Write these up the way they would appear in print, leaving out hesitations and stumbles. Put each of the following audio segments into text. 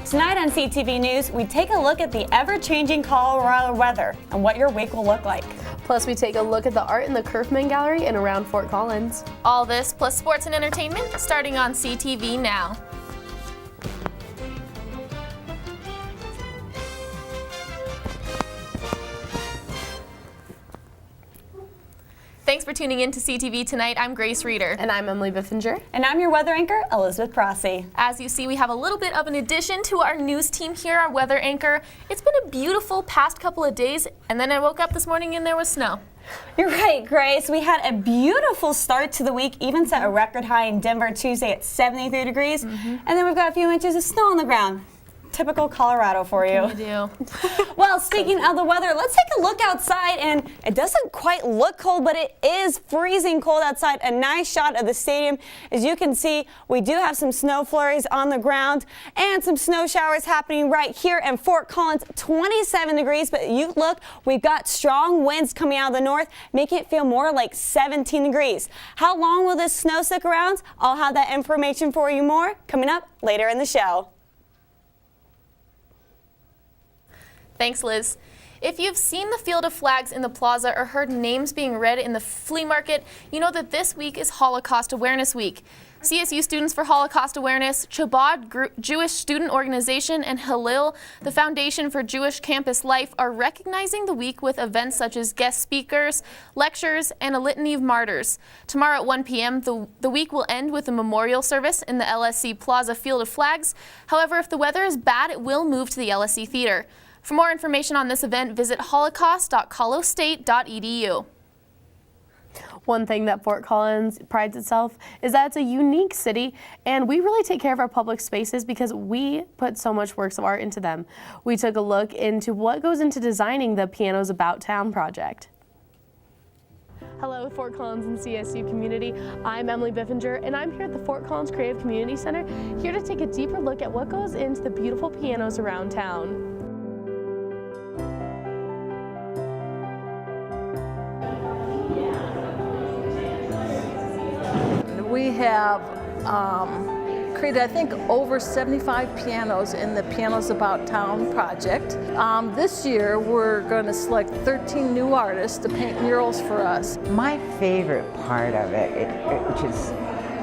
Tonight on CTV News, we take a look at the ever-changing Colorado weather and what your week will look like. Plus, we take a look at the art in the Kerfman Gallery and around Fort Collins. All this plus sports and entertainment starting on CTV now. Thanks for tuning in to CTV tonight. I'm Grace Reeder. And I'm Emily Biffinger. And I'm your weather anchor, Elizabeth Prasse. As you see, we have a little bit of an addition to our news team here, our weather anchor. It's been a beautiful past couple of days, and then I woke up this morning and there was snow. You're right, Grace. We had a beautiful start to the week, even set a record high in Denver Tuesday at 73 degrees. And then we've got a few inches of snow on the ground. Typical Colorado for you. What can you do? Well, speaking of the weather, let's take a look outside, and it doesn't quite look cold, but it is freezing cold outside. A nice shot of the stadium. As you can see, we do have some snow flurries on the ground and some snow showers happening right here in Fort Collins. 27 degrees, but you look, we've got strong winds coming out of the north, making it feel more like 17 degrees. How long will this snow stick around? I'll have that information for you more coming up later in the show. Thanks, Liz. If you've seen the field of flags in the plaza or heard names being read in the flea market, you know that this week is Holocaust Awareness Week. CSU Students for Holocaust Awareness, Chabad Jewish Student Organization, and Hillel, the Foundation for Jewish Campus Life, are recognizing the week with events such as guest speakers, lectures, and a litany of martyrs. Tomorrow at 1 p.m., the week will end with a memorial service in the LSC Plaza Field of Flags. However, if the weather is bad, it will move to the LSC Theater. For more information on this event, visit holocaust.colostate.edu. One thing that Fort Collins prides itself is that it's a unique city, and we really take care of our public spaces because we put so much works of art into them. We took a look into what goes into designing the Pianos About Town project. Hello, Fort Collins and CSU community. I'm Emily Biffinger, and I'm here at the Fort Collins Creative Community Center, here to take a deeper look at what goes into the beautiful pianos around town. We have created, I think, over 75 pianos in the Pianos About Town project. This year, we're going to select 13 new artists to paint murals for us. My favorite part of it,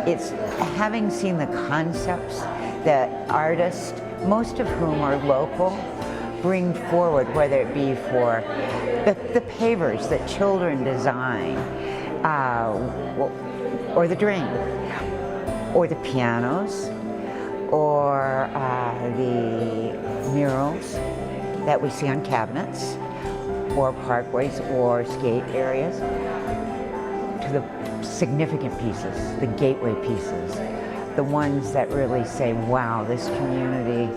it's having seen the concepts that artists, most of whom are local, bring forward, whether it be for the pavers that children design, or the drain, or the pianos, or the murals that we see on cabinets, or parkways, or skate areas, to the significant pieces, the gateway pieces, the ones that really say, wow, this community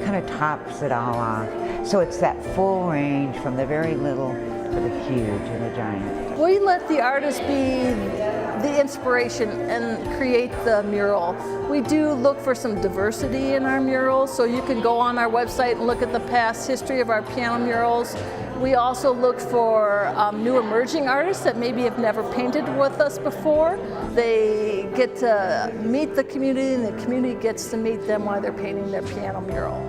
kind of tops it all off. So it's that full range from the very little to the huge and the giant. We let the artist be the inspiration and create the mural. We do look for some diversity in our murals, so you can go on our website and look at the past history of our piano murals. We also look for new emerging artists that maybe have never painted with us before. They get to meet the community, and the community gets to meet them while they're painting their piano mural.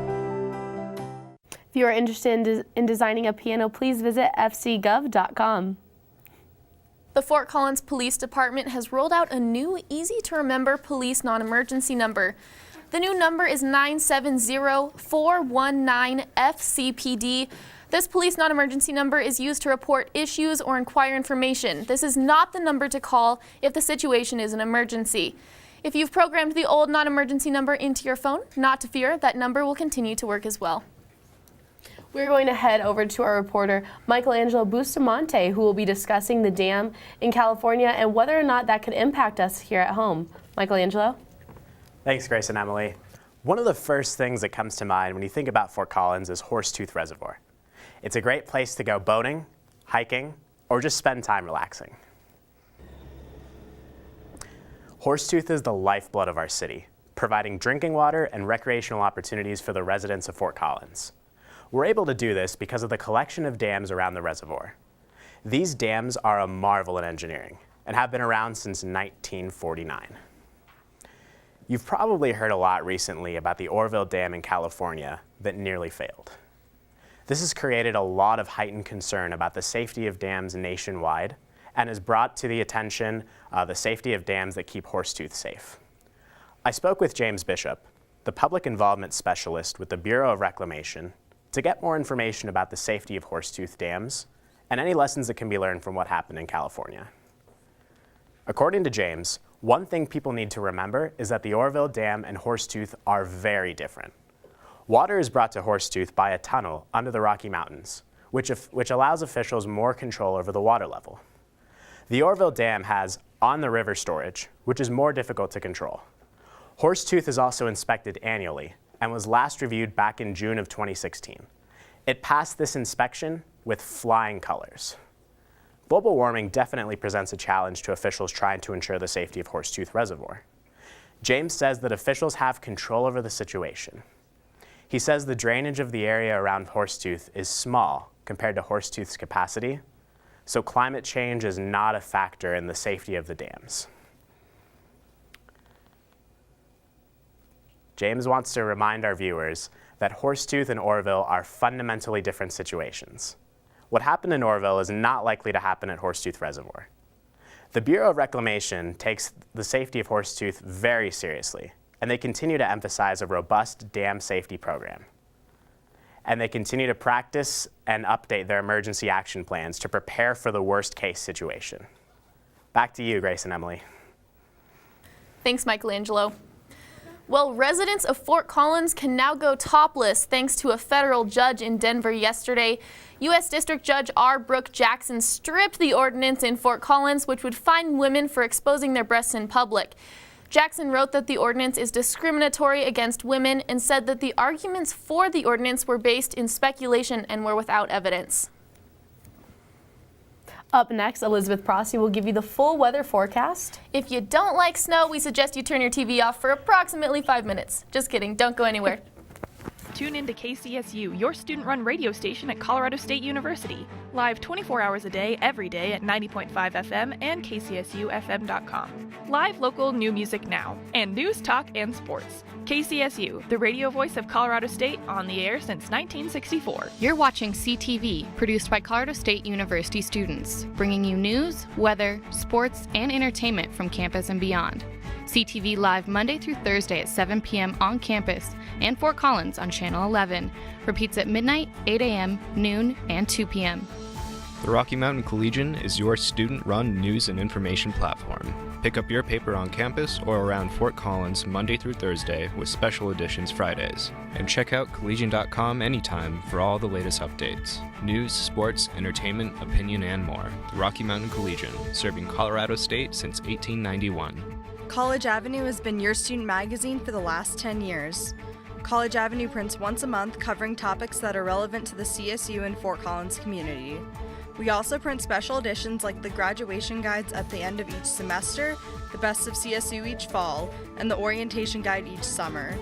If you are interested in designing a piano, please visit fcgov.com. The Fort Collins Police Department has rolled out a new, easy-to-remember police non-emergency number. The new number is 970-419-FCPD. This police non-emergency number is used to report issues or inquire information. This is not the number to call if the situation is an emergency. If you've programmed the old non-emergency number into your phone, not to fear, that number will continue to work as well. We're going to head over to our reporter, Michelangelo Bustamante, who will be discussing the dam in California and whether or not that could impact us here at home. Michelangelo? Thanks, Grace and Emily. One of the first things that comes to mind when you think about Fort Collins is Horsetooth Reservoir. It's a great place to go boating, hiking, or just spend time relaxing. Horsetooth is the lifeblood of our city, providing drinking water and recreational opportunities for the residents of Fort Collins. We're able to do this because of the collection of dams around the reservoir. These dams are a marvel in engineering and have been around since 1949. You've probably heard a lot recently about the Oroville Dam in California that nearly failed. This has created a lot of heightened concern about the safety of dams nationwide and has brought to the attention the safety of dams that keep Horsetooth safe. I spoke with James Bishop, the public involvement specialist with the Bureau of Reclamation, to get more information about the safety of Horsetooth dams and any lessons that can be learned from what happened in California. According to James, one thing people need to remember is that the Oroville Dam and Horsetooth are very different. Water is brought to Horsetooth by a tunnel under the Rocky Mountains, which allows officials more control over the water level. The Oroville Dam has on-the-river storage, which is more difficult to control. Horsetooth is also inspected annually and was last reviewed back in June of 2016. It passed this inspection with flying colors. Global warming definitely presents a challenge to officials trying to ensure the safety of Horsetooth Reservoir. James says that officials have control over the situation. He says the drainage of the area around Horsetooth is small compared to Horsetooth's capacity, so climate change is not a factor in the safety of the dams. James wants to remind our viewers that Horsetooth and Oroville are fundamentally different situations. What happened in Oroville is not likely to happen at Horsetooth Reservoir. The Bureau of Reclamation takes the safety of Horsetooth very seriously, and they continue to emphasize a robust dam safety program. And they continue to practice and update their emergency action plans to prepare for the worst case situation. Back to you, Grace and Emily. Thanks, Michelangelo. Well, residents of Fort Collins can now go topless thanks to a federal judge in Denver yesterday. U.S. District Judge R. Brooke Jackson stripped the ordinance in Fort Collins, which would fine women for exposing their breasts in public. Jackson wrote that the ordinance is discriminatory against women and said that the arguments for the ordinance were based in speculation and were without evidence. Up next, Elizabeth Prasse will give you the full weather forecast. If you don't like snow, we suggest you turn your TV off for approximately 5 minutes. Just kidding, don't go anywhere. Tune in to KCSU, your student-run radio station at Colorado State University. Live 24 hours a day, every day at 90.5 FM and kcsufm.com. Live local new music now, and news, talk, and sports. KCSU, the radio voice of Colorado State, on the air since 1964. You're watching CTV, produced by Colorado State University students, bringing you news, weather, sports, and entertainment from campus and beyond. CTV live Monday through Thursday at 7 p.m. on campus and Fort Collins on Channel 11. Repeats at midnight, 8 a.m., noon, and 2 p.m. The Rocky Mountain Collegian is your student-run news and information platform. Pick up your paper on campus or around Fort Collins Monday through Thursday with special editions Fridays. And check out collegian.com anytime for all the latest updates. News, sports, entertainment, opinion, and more. The Rocky Mountain Collegian, serving Colorado State since 1891. College Avenue has been your student magazine for the last 10 years. College Avenue prints once a month covering topics that are relevant to the CSU and Fort Collins community. We also print special editions like the graduation guides at the end of each semester, the best of CSU each fall, and the orientation guide each summer.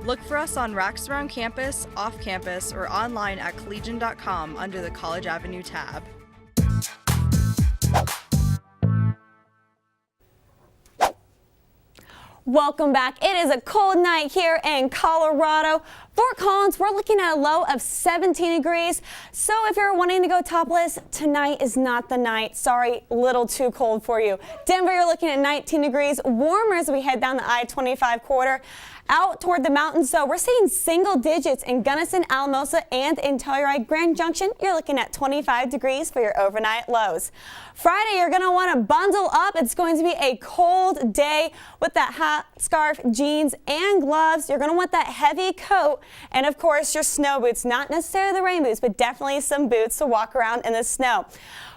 Look for us on racks around campus, off campus, or online at collegian.com under the College Avenue tab. Welcome back. It is a cold night here in Colorado. Fort Collins, we're looking at a low of 17 degrees. So if you're wanting to go topless, tonight is not the night. Sorry, little too cold for you. Denver, you're looking at 19 degrees, warmer as we head down the I-25 corridor out toward the mountains. So we're seeing single digits in Gunnison, Alamosa, and in Telluride. Grand Junction, you're looking at 25 degrees for your overnight lows. Friday, you're going to want to bundle up. It's going to be a cold day with that hot scarf, jeans, and gloves. You're going to want that heavy coat and, of course, your snow boots. Not necessarily the rain boots, but definitely some boots to walk around in the snow.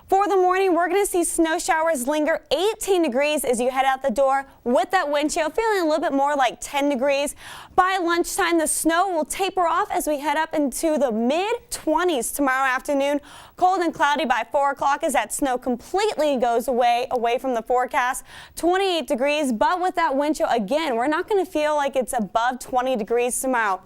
For the morning, we're going to see snow showers linger 18 degrees as you head out the door with that wind chill, feeling a little bit more like 10 degrees. By lunchtime, the snow will taper off as we head up into the mid-20s tomorrow afternoon. Cold and cloudy by 4 o'clock as that snow completely goes away from the forecast. 28 degrees, but with that wind chill, again, we're not going to feel like it's above 20 degrees tomorrow.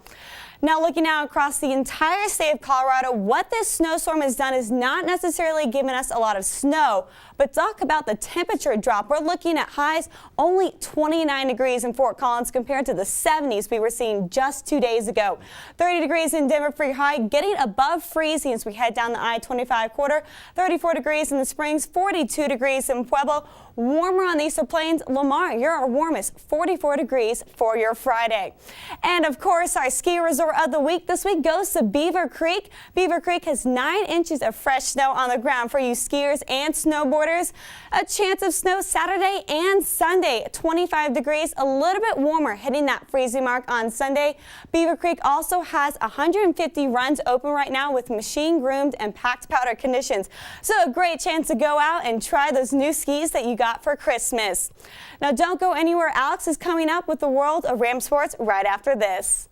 Now looking out across the entire state of Colorado, what this snowstorm has done is not necessarily given us a lot of snow, but talk about the temperature drop. We're looking at highs only 29 degrees in Fort Collins compared to the 70s we were seeing just 2 days ago. 30 degrees in Denver for your high, getting above freezing as we head down the I-25 corridor. 34 degrees in the Springs, 42 degrees in Pueblo. Warmer on the Eastern Plains. Lamar, you're our warmest, 44 degrees for your Friday. And of course, our ski resort of the week this week goes to Beaver Creek. Beaver Creek has 9 inches of fresh snow on the ground for you skiers and snowboarders. A chance of snow Saturday and Sunday, 25 degrees, a little bit warmer, hitting that freezing mark on Sunday. Beaver Creek also has 150 runs open right now with machine groomed and packed powder conditions. So a great chance to go out and try those new skis that you got for Christmas. Now don't go anywhere. Alex is coming up with the world of Ram Sports right after this.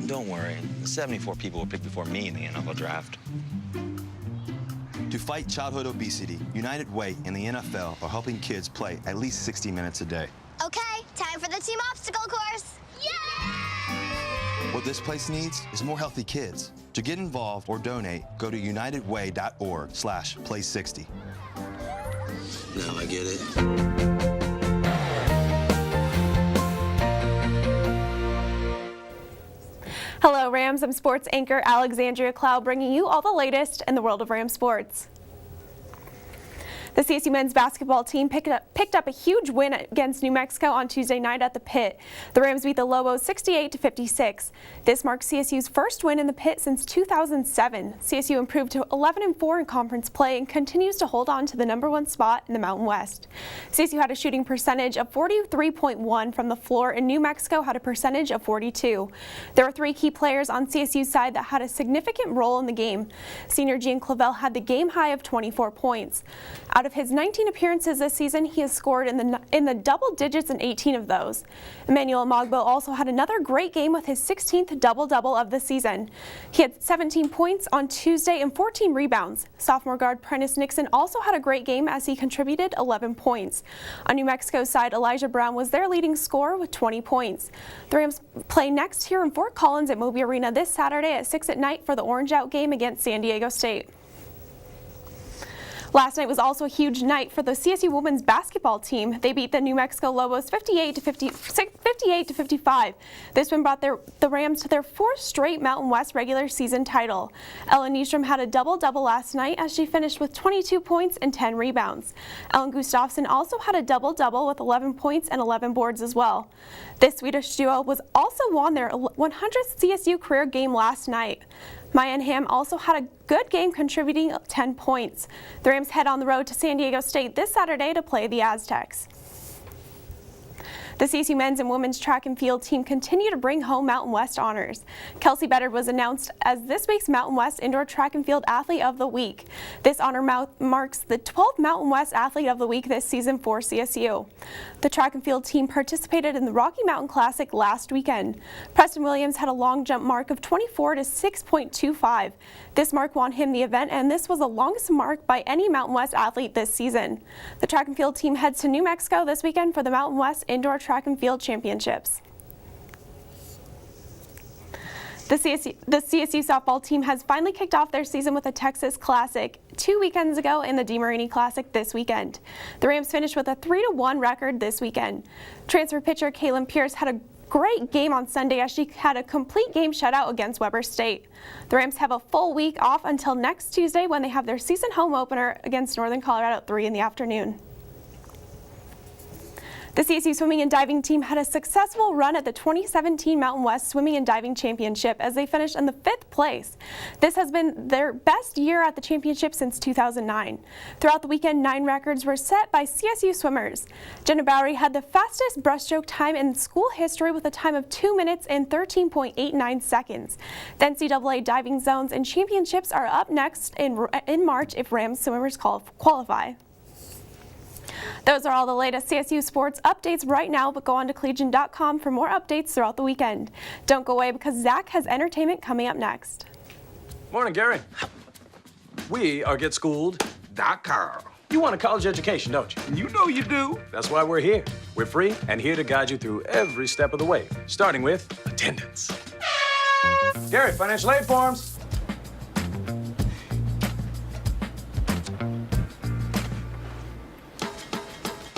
Don't worry, 74 people were picked before me in the NFL draft. To fight childhood obesity, United Way and the NFL are helping kids play at least 60 minutes a day. Okay, time for the team obstacle course. Yay! What this place needs is more healthy kids. To get involved or donate, go to unitedway.org/play60. Now I get it. Hello Rams, I'm sports anchor Alexandria Clough bringing you all the latest in the world of Ram sports. The CSU men's basketball team picked up a huge win against New Mexico on Tuesday night at the Pit. The Rams beat the Lobos 68-56. This marks CSU's first win in the Pit since 2007. CSU improved to 11-4 in conference play and continues to hold on to the #1 spot in the Mountain West. CSU had a shooting percentage of 43.1 from the floor, and New Mexico had a percentage of 42. There were 3 key players on CSU's side that had a significant role in the game. Senior Gian Clavel had the game high of 24 points. Out of his 19 appearances this season, he has scored in the double digits in 18 of those. Emmanuel Amagbo also had another great game with his 16th double-double of the season. He had 17 points on Tuesday and 14 rebounds. Sophomore guard Prentice Nixon also had a great game as he contributed 11 points. On New Mexico's side, Elijah Brown was their leading scorer with 20 points. The Rams play next here in Fort Collins at Moby Arena this Saturday at 6 at night for the Orange Out game against San Diego State. Last night was also a huge night for the CSU women's basketball team. They beat the New Mexico Lobos 58-55. This win brought the Rams to their 4th straight Mountain West regular season title. Ellen Nystrom had a double-double last night as she finished with 22 points and 10 rebounds. Ellen Gustafsson also had a double-double with 11 points and 11 boards as well. This Swedish duo was also won their 100th CSU career game last night. Mayan Ham also had a good game, contributing 10 points. The Rams head on the road to San Diego State this Saturday to play the Aztecs. The CSU men's and women's track and field team continue to bring home Mountain West honors. Kelsey Beddard was announced as this week's Mountain West Indoor Track and Field Athlete of the Week. This honor marks the 12th Mountain West Athlete of the Week this season for CSU. The track and field team participated in the Rocky Mountain Classic last weekend. Preston Williams had a long jump mark of 24 to 6.25. This mark won him the event, and this was the longest mark by any Mountain West athlete this season. The track and field team heads to New Mexico this weekend for the Mountain West Indoor Track and Field Championships. The CSU softball team has finally kicked off their season with a Texas Classic 2 weekends ago and the DeMarini Classic this weekend. The Rams finished with a 3-1 record this weekend. Transfer pitcher Kaylin Pierce had a great game on Sunday as she had a complete game shutout against Weber State. The Rams have a full week off until next Tuesday when they have their season home opener against Northern Colorado at 3 in the afternoon. The CSU swimming and diving team had a successful run at the 2017 Mountain West Swimming and Diving Championship as they finished in the 5th place. This has been their best year at the championship since 2009. Throughout the weekend, 9 records were set by CSU swimmers. Jenna Bowery had the fastest breaststroke time in school history with a time of 2 minutes and 13.89 seconds. The NCAA diving zones and championships are up next in March if Rams swimmers qualify. Those are all the latest CSU sports updates right now, but go on to collegian.com for more updates throughout the weekend. Don't go away because Zach has entertainment coming up next. Morning, Gary. We are GetSchooled.com. You want a college education, don't you? You know you do. That's why we're here. We're free and here to guide you through every step of the way, starting with attendance. Gary, financial aid forms.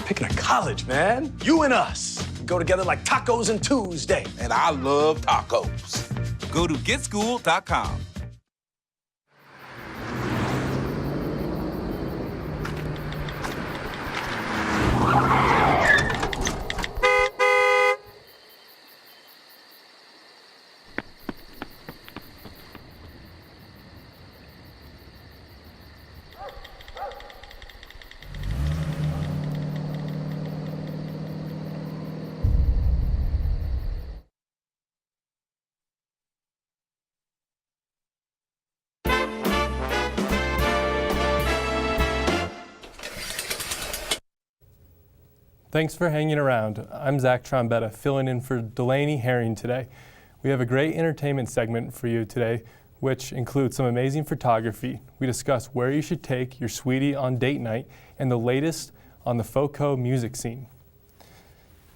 Picking a college, man. You and us. We go together like tacos and Tuesday. And I love tacos. Go to GetSchooled.com. Thanks for hanging around. I'm Zack Tombeta, filling in for Delaney Herring today. We have a great entertainment segment for you today, which includes some amazing photography. We discuss where you should take your sweetie on date night and the latest on the FOCO music scene.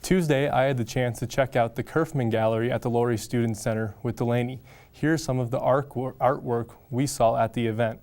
Tuesday, I had the chance to check out the Kerfman Gallery at the Laurie Student Center with Delaney. Here's some of the artwork we saw at the event.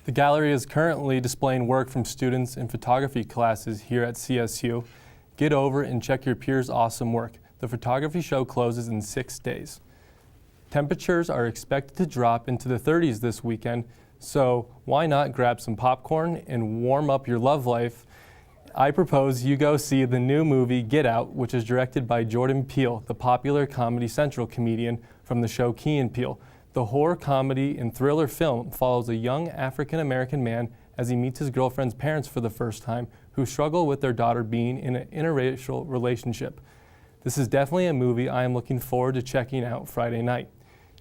The gallery is currently displaying work from students in photography classes here at CSU. Get over and check your peers' awesome work. The photography show closes in 6 days. Temperatures are expected to drop into the 30s this weekend, so why not grab some popcorn and warm up your love life? I propose you go see the new movie Get Out, which is directed by Jordan Peele, the popular Comedy Central comedian from the show Key and Peele. The horror, comedy, and thriller film follows a young African-American man as he meets his girlfriend's parents for the first time, who struggle with their daughter being in an interracial relationship. This is definitely a movie I am looking forward to checking out Friday night.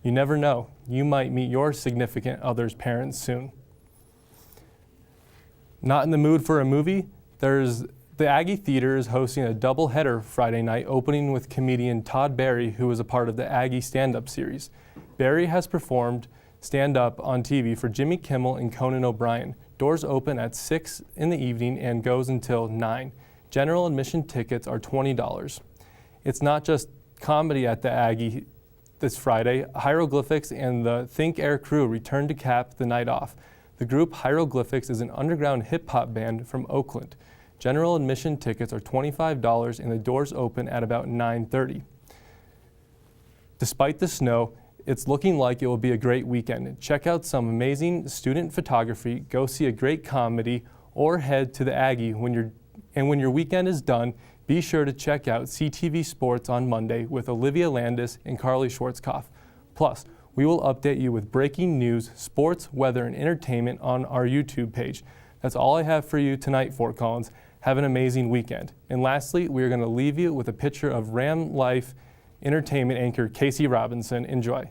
You never know, you might meet your significant other's parents soon. Not in the mood for a movie? The Aggie Theater is hosting a doubleheader Friday night, opening with comedian Todd Barry, who is a part of the Aggie stand-up series. Barry has performed stand-up on TV for Jimmy Kimmel and Conan O'Brien. Doors open at 6 in the evening and goes until 9. General admission tickets are $20. It's not just comedy at the Aggie this Friday. Hieroglyphics and the Think Air crew return to cap the night off. The group Hieroglyphics is an underground hip-hop band from Oakland. General admission tickets are $25 and the doors open at about 9:30. Despite the snow, it's looking like it will be a great weekend. Check out some amazing student photography, go see a great comedy, or head to the Aggie when your weekend is done. Be sure to check out CTV Sports on Monday with Olivia Landis and Carly Schwarzkopf. Plus, we will update you with breaking news, sports, weather, and entertainment on our YouTube page. That's all I have for you tonight, Fort Collins. Have an amazing weekend. And lastly, we are going to leave you with a picture of Ram Life Entertainment anchor Casey Robinson. Enjoy.